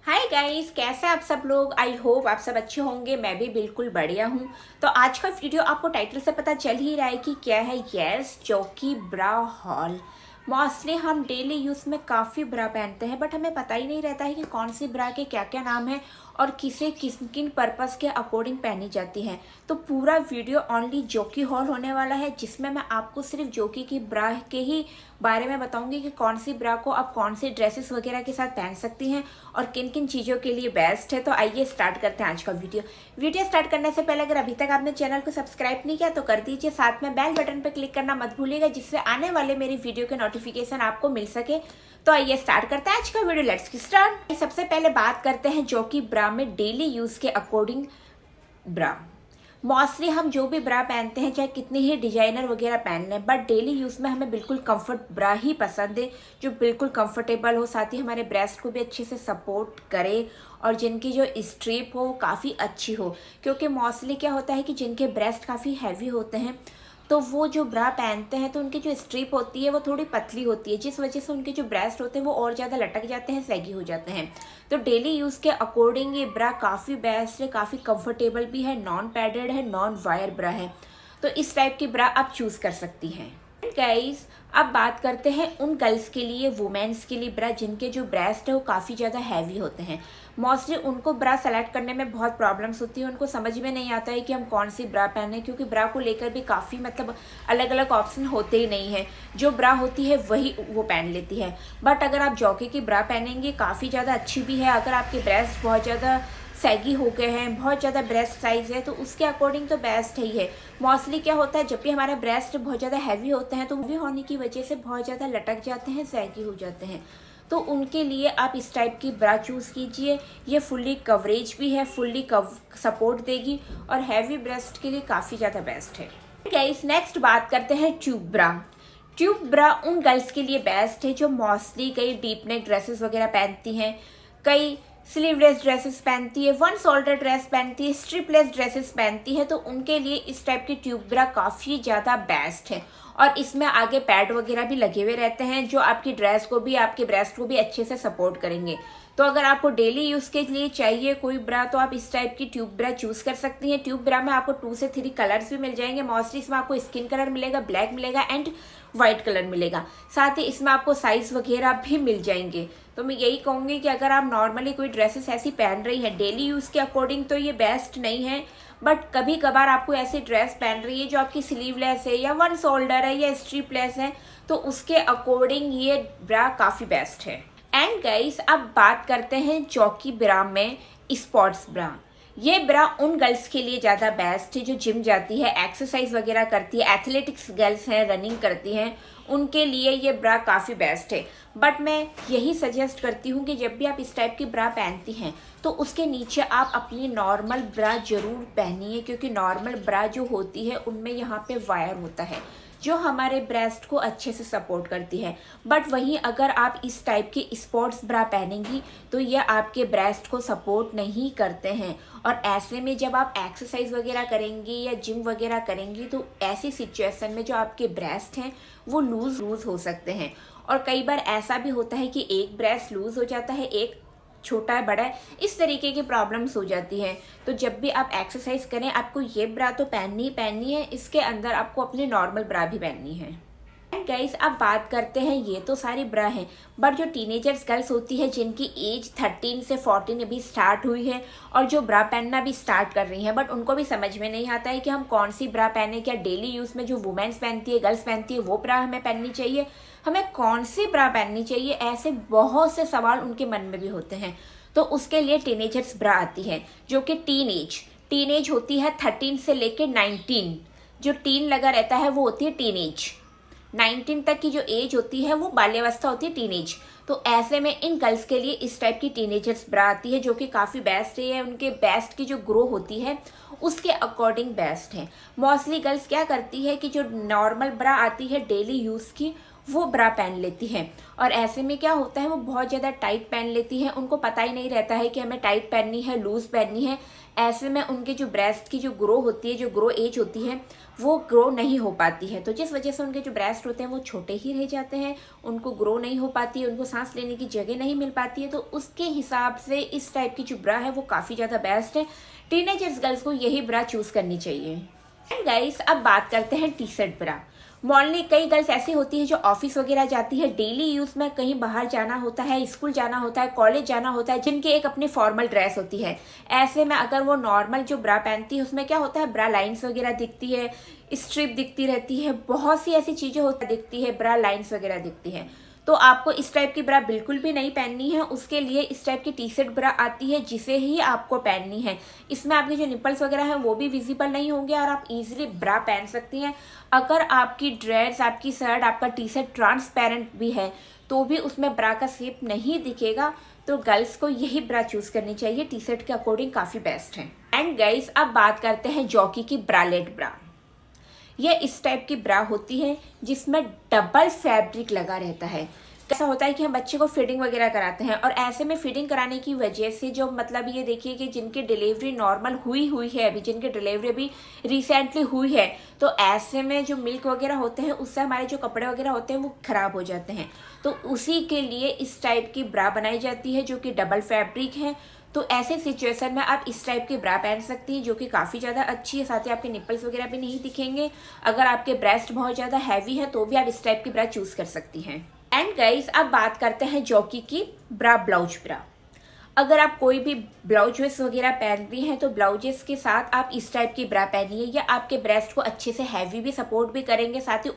Hi guys, कैसे आप सब लोग। आई होप आप सब अच्छे होंगे। मैं भी बिल्कुल बढ़िया हूँ। तो आज का वीडियो आपको टाइटल से पता चल ही रहा है कि क्या है। यस, चौकी ब्रा हॉल। मोस्टली हम डेली यूज़ में काफ़ी ब्रा पहनते हैं, बट हमें पता ही नहीं रहता है कि कौन सी ब्रा के क्या क्या नाम है और किसे किस किन पर्पज़ के अकॉर्डिंग पहनी जाती है। तो पूरा वीडियो ओनली जोकी हॉल होने वाला है, जिसमें मैं आपको सिर्फ जोकी की ब्रा के ही बारे में बताऊंगी कि कौन सी ब्रा को आप कौन सी ड्रेसेस वगैरह के साथ पहन सकती हैं और किन किन चीज़ों के लिए बेस्ट है। तो आइए स्टार्ट करते हैं आज का वीडियो स्टार्ट करने से पहले अगर अभी तक आपने चैनल को सब्सक्राइब नहीं किया तो कर दीजिए, साथ में बेल बटन पर क्लिक करना मत भूलिएगा, जिससे आने वाले मेरी वीडियो के नोटिफिकेशन आपको मिल सके। तो आइए स्टार्ट करते हैं आज का वीडियो। Let's start. सबसे पहले बात करते हैं जो कि ब्रा में डेली यूज के अकॉर्डिंग ब्रा। मोस्टली हम जो भी ब्रा पहनते हैं, चाहे कितने ही डिजाइनर वगैरह पहन लें, बट डेली यूज़ में हमें बिल्कुल कंफर्ट ब्रा ही पसंद है, जो बिल्कुल कंफर्टेबल हो, साथ ही हमारे ब्रेस्ट को भी अच्छे से सपोर्ट करे और जिनकी जो स्ट्रिप हो काफ़ी अच्छी हो। क्योंकि मोस्टली क्या होता है कि जिनके ब्रेस्ट काफ़ी हैवी होते हैं, तो वो जो ब्रा पहनते हैं तो उनकी जो स्ट्रिप होती है वो थोड़ी पतली होती है, जिस वजह से उनके जो ब्रेस्ट होते हैं वो और ज़्यादा लटक जाते हैं, सैगी हो जाते हैं। तो डेली यूज़ के अकॉर्डिंग ये ब्रा काफ़ी बेस्ट है, काफ़ी कंफर्टेबल भी है, नॉन पैडेड है, नॉन वायर ब्रा है। तो इस टाइप की ब्रा आप चूज़ कर सकती हैं। गाइस, अब बात करते हैं उन गर्ल्स के लिए, वुमेन्स के लिए ब्रा जिनके जो ब्रेस्ट है वो काफ़ी ज़्यादा हैवी होते हैं। मोस्टली उनको ब्रा सेलेक्ट करने में बहुत प्रॉब्लम्स होती है, उनको समझ में नहीं आता है कि हम कौन सी ब्रा पहने, क्योंकि ब्रा को लेकर भी काफ़ी अलग अलग ऑप्शन होते ही नहीं हैं। जो ब्रा होती है वही वो पहन लेती है। बट अगर आप जॉकी की ब्रा पहनेंगे काफ़ी ज़्यादा अच्छी भी है। अगर आपके ब्रेस्ट बहुत ज़्यादा सैगी हो गए हैं, बहुत ज़्यादा ब्रेस्ट साइज़ है, तो उसके अकॉर्डिंग तो बेस्ट ही है। मोस्टली क्या होता है, जब भी हमारे ब्रेस्ट बहुत ज़्यादा हैवी होते हैं तो हैवी होने की वजह से बहुत ज़्यादा लटक जाते हैं, सैगी हो जाते हैं। तो उनके लिए आप इस टाइप की ब्रा चूज़ कीजिए। ये फुल्ली कवरेज भी है, फुल्ली सपोर्ट देगी और हैवी ब्रेस्ट के लिए काफ़ी ज़्यादा बेस्ट है। गाइस, नेक्स्ट बात करते हैं ट्यूब ब्रा। ट्यूब ब्रा उन गर्ल्स के लिए बेस्ट है जो मोस्टली कई डीप नेक ड्रेसेस वगैरह पहनती हैं, कई स्लीवलेस ड्रेसेस पहनती है, वन शोल्डर ड्रेस पहनती है, स्ट्रिपलेस ड्रेसेस पहनती है। तो उनके लिए इस टाइप की ट्यूब ब्रा काफ़ी ज़्यादा बेस्ट है और इसमें आगे पैड वगैरह भी लगे हुए रहते हैं, जो आपकी ड्रेस को भी, आपके ब्रेस्ट को भी अच्छे से सपोर्ट करेंगे। तो अगर आपको डेली यूज़ के लिए चाहिए कोई ब्रा तो आप इस टाइप की ट्यूब ब्रा चूज़ कर सकती हैं। ट्यूब ब्रा में आपको 2 से 3 कलर्स भी मिल जाएंगे। मोस्टली इसमें आपको स्किन कलर मिलेगा, ब्लैक मिलेगा एंड वाइट कलर मिलेगा। साथ ही इसमें आपको साइज़ वगैरह भी मिल जाएंगे। तो मैं यही कहूँगी कि अगर आप नॉर्मली कोई ड्रेसेस ऐसी पहन रही हैं डेली यूज़ के अकॉर्डिंग तो ये बेस्ट नहीं है, बट कभी कभार आपको ऐसी ड्रेस पहन रही है जो आपकी स्लीवलेस है या वन शोल्डर है या स्ट्रिपलेस है, तो उसके अकॉर्डिंग ये ब्रा काफ़ी बेस्ट है। एंड गाइस, अब बात करते हैं चौकी ब्रा में स्पोर्ट्स ब्रा। ये ब्रा उन गर्ल्स के लिए ज़्यादा बेस्ट है जो जिम जाती है, एक्सरसाइज वगैरह करती है, एथलेटिक्स गर्ल्स हैं, रनिंग करती हैं, उनके लिए ये ब्रा काफ़ी बेस्ट है। बट मैं यही सजेस्ट करती हूँ कि जब भी आप इस टाइप की ब्रा पहनती हैं तो उसके नीचे आप अपनी नॉर्मल ब्रा ज़रूर पहनिए, क्योंकि नॉर्मल ब्रा जो होती है उनमें यहाँ पे वायर होता है जो हमारे ब्रेस्ट को अच्छे से सपोर्ट करती है। बट वहीं अगर आप इस टाइप की स्पोर्ट्स ब्रा पहनेंगी तो ये आपके ब्रेस्ट को सपोर्ट नहीं करते हैं, और ऐसे में जब आप एक्सरसाइज वगैरह करेंगी या जिम वगैरह करेंगी तो ऐसी सिचुएशन में जो आपके ब्रेस्ट हैं वो लूज़ हो सकते हैं। और कई बार ऐसा भी होता है कि एक ब्रेस्ट लूज़ हो जाता है, एक छोटा है, बड़ा है, इस तरीके की प्रॉब्लम्स हो जाती हैं। तो जब भी आप एक्सरसाइज करें आपको ये ब्रा तो पहननी ही पहननी है, इसके अंदर आपको अपनी नॉर्मल ब्रा भी पहननी है। गाइस, अब बात करते हैं, ये तो सारी ब्रा हैं, बट जो टीनेजर्स गर्ल्स होती है जिनकी एज 13 से 14 अभी स्टार्ट हुई है और जो ब्रा पहनना भी स्टार्ट कर रही हैं, बट उनको भी समझ में नहीं आता है कि हम कौन सी ब्रा पहने। क्या डेली यूज़ में जो वुमेन्स पहनती है, गर्ल्स पहनती है, वो ब्रा हमें पहननी चाहिए, हमें कौन सी ब्रा पहननी चाहिए, ऐसे बहुत से सवाल उनके मन में भी होते हैं। तो उसके लिए टीनेजर्स ब्रा आती है जो कि टीन एज होती है 13 से लेकर 19। जो टीन लगा रहता है वो होती है टीनेज। 19 तक की जो एज होती है वो बाल्यावस्था होती है, टीनेज। तो ऐसे में इन गर्ल्स के लिए इस टाइप की टीनेजर्स ब्रा आती है जो कि काफ़ी बेस्ट है, उनके बेस्ट की जो ग्रो होती है उसके अकॉर्डिंग बेस्ट है। मोस्टली गर्ल्स क्या करती है कि जो नॉर्मल ब्रा आती है डेली यूज़ की वो ब्रा पहन लेती हैं। और ऐसे में क्या होता है, वो बहुत ज़्यादा टाइट पहन लेती हैं, उनको पता ही नहीं रहता है कि हमें टाइट पहननी है, लूज़ पहननी है। ऐसे में उनके जो ब्रेस्ट की जो ग्रो होती है, जो ग्रो एज होती है, वो ग्रो नहीं हो पाती है। तो जिस वजह से उनके जो ब्रेस्ट होते हैं वो छोटे ही रह जाते हैं, उनको ग्रो नहीं हो पाती है, उनको सांस लेने की जगह नहीं मिल पाती है। तो उसके हिसाब से इस टाइप की जो ब्रा है वो काफ़ी ज़्यादा बेस्ट है। टीनेजर्स गर्ल्स को यही ब्रा चूज़ करनी चाहिए। एंड गाइस, अब बात करते हैं टी शर्ट ब्रा। मॉर्निंग कई गर्ल्स ऐसी होती है जो ऑफिस वगैरह जाती है, डेली यूज़ में कहीं बाहर जाना होता है, स्कूल जाना होता है, कॉलेज जाना होता है, जिनकी एक अपनी फॉर्मल ड्रेस होती है। ऐसे में अगर वो नॉर्मल जो ब्रा पहनती है उसमें क्या होता है, ब्रा लाइंस वगैरह दिखती है, स्ट्रिप दिखती रहती है, बहुत सी ऐसी चीज़ें होती दिखती है, ब्रा लाइंस वगैरह दिखती है। तो आपको इस टाइप की ब्रा बिल्कुल भी नहीं पहननी है। उसके लिए इस टाइप की टी शर्ट ब्रा आती है जिसे ही आपको पहननी है। इसमें आपके जो निपल्स वगैरह हैं वो भी विजिबल नहीं होंगे और आप इजीली ब्रा पहन सकती हैं। अगर आपकी ड्रेस, आपकी शर्ट, आपका टी शर्ट ट्रांसपेरेंट भी है तो भी उसमें ब्रा का शेप नहीं दिखेगा। तो गर्ल्स को यही ब्रा चूज़ करनी चाहिए, टी शर्ट के अकॉर्डिंग काफ़ी बेस्ट है। एंड गाइस, अब बात करते हैं जॉकी की ब्रालेट ब्रा। ये इस टाइप की ब्रा होती है जिसमें डबल फैब्रिक लगा रहता है। ऐसा होता है कि हम बच्चे को फिटिंग वगैरह कराते हैं और ऐसे में फिटिंग कराने की वजह से जो मतलब ये देखिए कि जिनकी डिलीवरी नॉर्मल हुई है, अभी जिनकी डिलीवरी अभी रिसेंटली हुई है, तो ऐसे में जो मिल्क वगैरह होते हैं उससे हमारे जो कपड़े वगैरह होते हैं वो ख़राब हो जाते हैं। तो उसी के लिए इस टाइप की ब्रा बनाई जाती है जो कि डबल फैब्रिक है। तो ऐसे सिचुएशन में आप इस टाइप की ब्रा पहन सकती हैं जो कि काफ़ी ज़्यादा अच्छी है, साथ ही आपके निपल्स वगैरह भी नहीं दिखेंगे। अगर आपके ब्रेस्ट बहुत ज़्यादा हैवी है तो भी आप इस टाइप की ब्रा चूज़ कर सकती हैं। एंड गाइस, अब बात करते हैं जॉकी की ब्रा ब्लाउज ब्रा। अगर आप कोई भी ब्लाउजेस वगैरह पहनती हैं तो ब्लाउजेस के साथ आप इस टाइप की ब्रा पहनिए, या आपके ब्रेस्ट को अच्छे से हैवी भी सपोर्ट भी करेंगे, साथ ही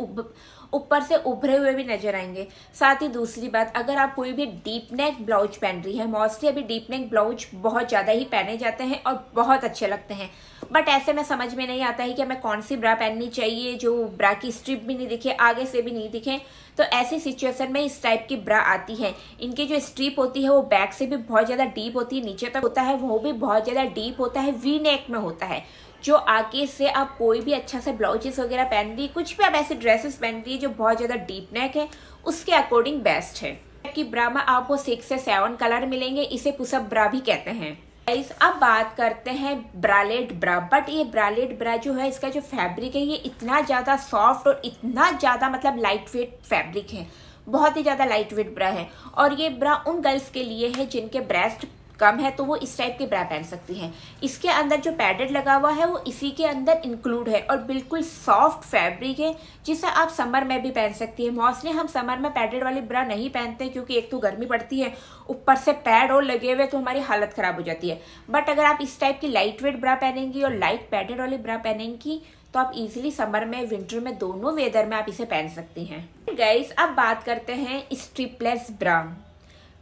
ऊपर से उभरे हुए भी नजर आएंगे। साथ ही दूसरी बात, अगर आप कोई भी डीप नेक ब्लाउज पहन रही है, मोस्टली अभी डीप नेक ब्लाउज बहुत ज़्यादा ही पहने जाते हैं और बहुत अच्छे लगते हैं, बट ऐसे में समझ में नहीं आता है कि हमें कौन सी ब्रा पहननी चाहिए जो ब्रा की स्ट्रिप भी नहीं दिखे, आगे से भी नहीं दिखे। तो ऐसी सिचुएशन में इस टाइप की ब्रा आती है। इनकी जो स्ट्रिप होती है वो बैक से भी बहुत ज़्यादा डीप होती है, नीचे तक होता है वो भी बहुत ज़्यादा डीप होता है, वी नेक में होता है, जो आगे से आप कोई भी अच्छा सा ब्लाउजेस वगैरह पहन रही, कुछ भी आप ऐसे ड्रेसेस पहन रही है जो बहुत ज़्यादा डीप नेक है, उसके अकॉर्डिंग बेस्ट है। कि ब्रा में आपको 6 से 7 कलर मिलेंगे, इसे पुशअप ब्रा भी कहते हैं। गाइस, अब बात करते हैं ब्रालेट ब्रा। बट ये ब्रालेट ब्रा जो है, इसका जो फैब्रिक है ये इतना ज़्यादा सॉफ्ट और इतना ज़्यादा मतलब लाइट वेट फैब्रिक है, बहुत ही ज़्यादा लाइट वेट ब्रा है। और ये ब्रा उन गर्ल्स के लिए है जिनके ब्रेस्ट कम है तो वो इस टाइप के ब्रा पहन सकती हैं। इसके अंदर जो पैडेड लगा हुआ है वो इसी के अंदर इंक्लूड है और बिल्कुल सॉफ्ट फैब्रिक है जिसे आप समर में भी पहन सकती है। मोस्टली हम समर में पैडेड वाली ब्रा नहीं पहनते क्योंकि एक तो गर्मी पड़ती है, ऊपर से पैड और लगे हुए तो हमारी हालत ख़राब हो जाती है। बट अगर आप इस टाइप की लाइट वेट ब्रा पहनेंगी और लाइट पैडेड वाली ब्रा पहनेंगी तो आप इजीली समर में, विंटर में, दोनों वेदर में आप इसे पहन सकती हैं। गाइस, अब बात करते हैं स्ट्रिपलेस ब्रा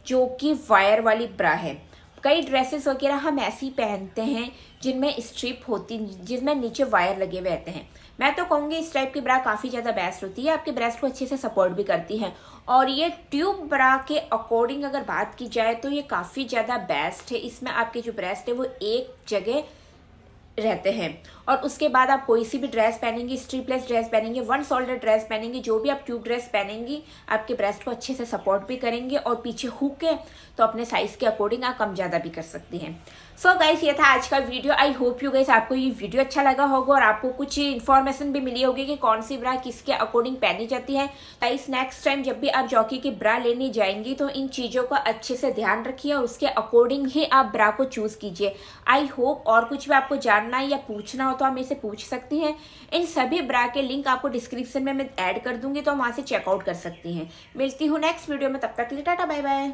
जो कि वायर वाली ब्रा है। कई ड्रेसेस वगैरह हम ऐसी पहनते हैं जिनमें स्ट्रिप होती, जिसमें नीचे वायर लगे हुए रहते हैं। मैं तो कहूँगी इस टाइप की ब्रा काफ़ी ज़्यादा बेस्ट होती है, आपके ब्रेस्ट को अच्छे से सपोर्ट भी करती है। और ये ट्यूब ब्रा के अकॉर्डिंग अगर बात की जाए तो ये काफ़ी ज़्यादा बेस्ट है। इसमें आपके जो ब्रेस्ट है वो एक जगह रहते हैं और उसके बाद आप कोई सी भी ड्रेस पहनेंगी, स्ट्रिपलेस ड्रेस पहनेंगे, वन शोल्डर ड्रेस पहनेंगी, जो भी आप ट्यूब ड्रेस पहनेंगी आपके ब्रेस्ट को अच्छे से सपोर्ट भी करेंगे और पीछे हुक है तो अपने साइज़ के अकॉर्डिंग आप कम ज़्यादा भी कर सकती हैं। सो गाइस, ये था आज का video. I hope you guys आपको ये वीडियो अच्छा लगा होगा और आपको कुछ इन्फॉर्मेशन भी मिली होगी कि कौन सी ब्रा किसके अकॉर्डिंग पहनी जाती है। गाइस, नेक्स्ट टाइम जब भी आप जॉकी की ब्रा लेने जाएंगी तो इन चीज़ों का अच्छे से ध्यान रखिए और उसके अकॉर्डिंग ही आप ब्रा को चूज़ कीजिए। आई होप और कुछ भी आपको जानना है या पूछना हो तो आप मेरे से पूछ सकती हैं। इन सभी ब्रा के लिंक आपको डिस्क्रिप्शन में मैं ऐड कर दूंगी तो वहाँ से चेकआउट कर सकती हैं। मिलती हूँ नेक्स्ट वीडियो में, तब तक के लिए टाटा बाय बाय।